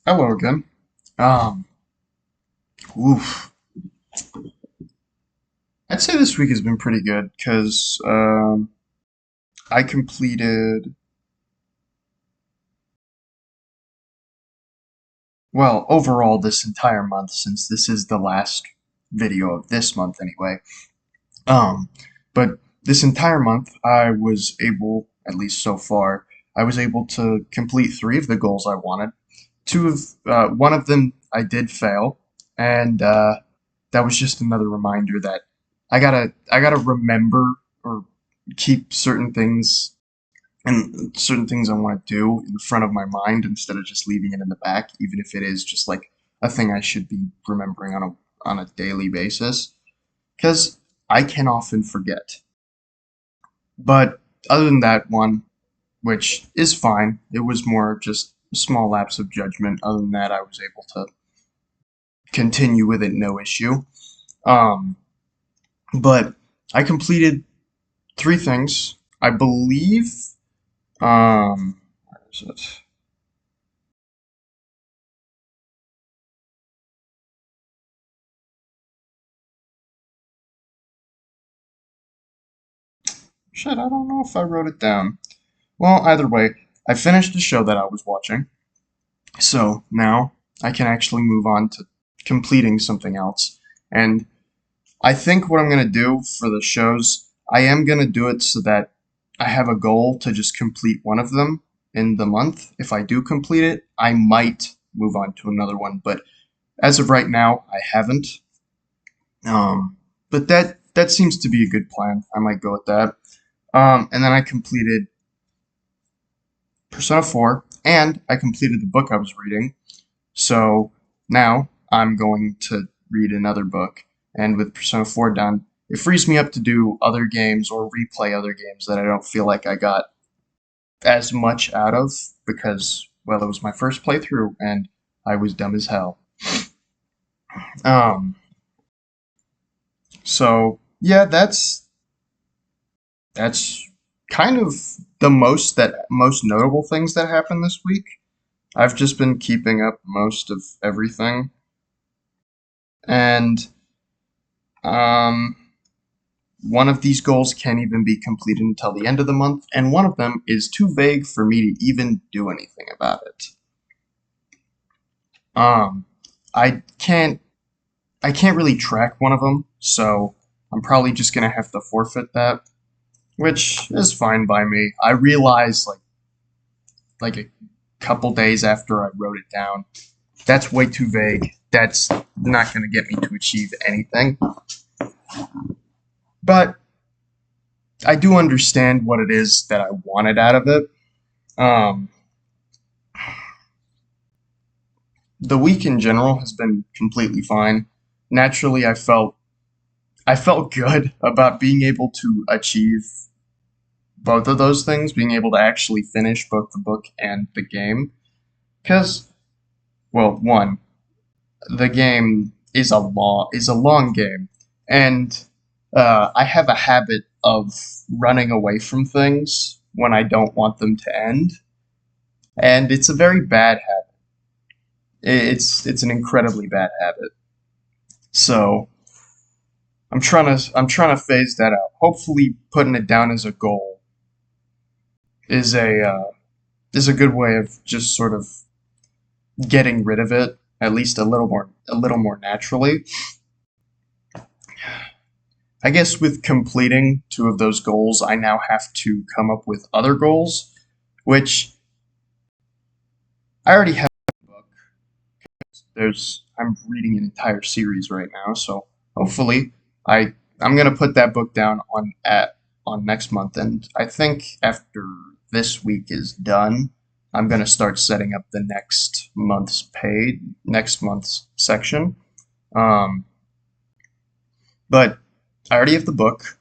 Hello again. Um, oof. I'd say this week has been pretty good because I completed, well, overall this entire month, since this is the last video of this month anyway. Um, but this entire month I was able, at least so far, I was able to complete three of the goals I wanted. One of them I did fail, and that was just another reminder that I gotta remember or keep certain things I want to do in the front of my mind instead of just leaving it in the back, even if it is just like a thing I should be remembering on a daily basis, because I can often forget. But other than that one, which is fine, it was more of just a small lapse of judgment. Other than that, I was able to continue with it no issue. Um, but I completed three things. I believe. Where is it? Shit, I don't know if I wrote it down. Well, either way, I finished the show that I was watching, so now I can actually move on to completing something else. And I think what I'm gonna do for the shows, I am gonna do it so that I have a goal to just complete one of them in the month. If I do complete it, I might move on to another one, but as of right now, I haven't. Um, but that seems to be a good plan. I might go with that. And then I completed Persona 4, and I completed the book I was reading. So now I'm going to read another book, and with Persona 4 done, it frees me up to do other games or replay other games that I don't feel like I got as much out of because, well, it was my first playthrough and I was dumb as hell. Um, so yeah, that's kind of the most notable things that happened this week. I've just been keeping up most of everything, and um, one of these goals can't even be completed until the end of the month, and one of them is too vague for me to even do anything about it. Um, I can't I can't really track one of them, so I'm probably just gonna have to forfeit that, which is fine by me. I realized like a couple days after I wrote it down, that's way too vague. That's not gonna get me to achieve anything. But I do understand what it is that I wanted out of it. Um, the week in general has been completely fine. Naturally, I felt good about being able to achieve both of those things, being able to actually finish both the book and the game. Because, well, one, the game is a long game, and I have a habit of running away from things when I don't want them to end, and it's a very bad habit. It's an incredibly bad habit. So I'm trying to phase that out. Hopefully, putting it down as a goal is a good way of just sort of getting rid of it at least a little more naturally. I guess with completing two of those goals, I now have to come up with other goals, which I already have in the book. I'm reading an entire series right now, so hopefully I I'm gonna put that book down on next month, and I think after this week is done, I'm gonna start setting up the next month's section. Um, but I already have the book.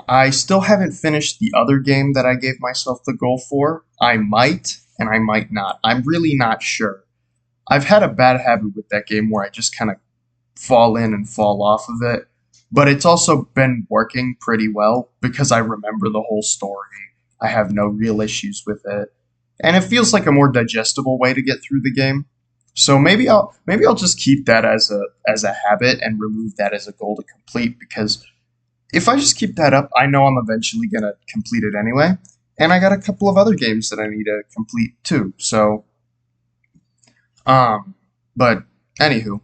I still haven't finished the other game that I gave myself the goal for. I might, and I might not. I'm really not sure. I've had a bad habit with that game where I just kind of fall in and fall off of it. But it's also been working pretty well because I remember the whole story. I have no real issues with it. and it feels like a more digestible way to get through the game. So maybe I'll just keep that as a habit and remove that as a goal to complete, because if I just keep that up, I know I'm eventually gonna complete it anyway. And I got a couple of other games that I need to complete too. So um but anywho,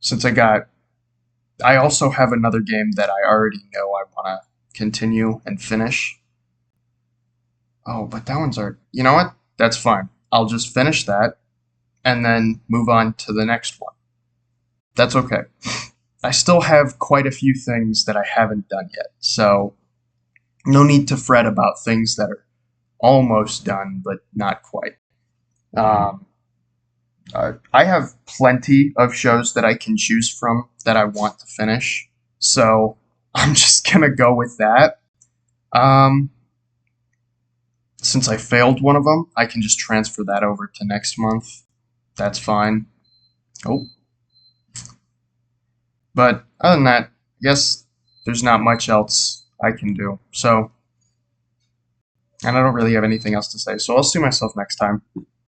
since I also have another game that I already know I wanna continue and finish. Oh, but that one's already, you know what? That's fine. I'll just finish that and then move on to the next one. That's okay. I still have quite a few things that I haven't done yet, so no need to fret about things that are almost done but not quite. Um, I have plenty of shows that I can choose from that I want to finish, so I'm just gonna go with that. Um, since I failed one of them, I can just transfer that over to next month. That's fine. Oh, but other than that, I guess there's not much else I can do. So, and I don't really have anything else to say, so I'll see myself next time.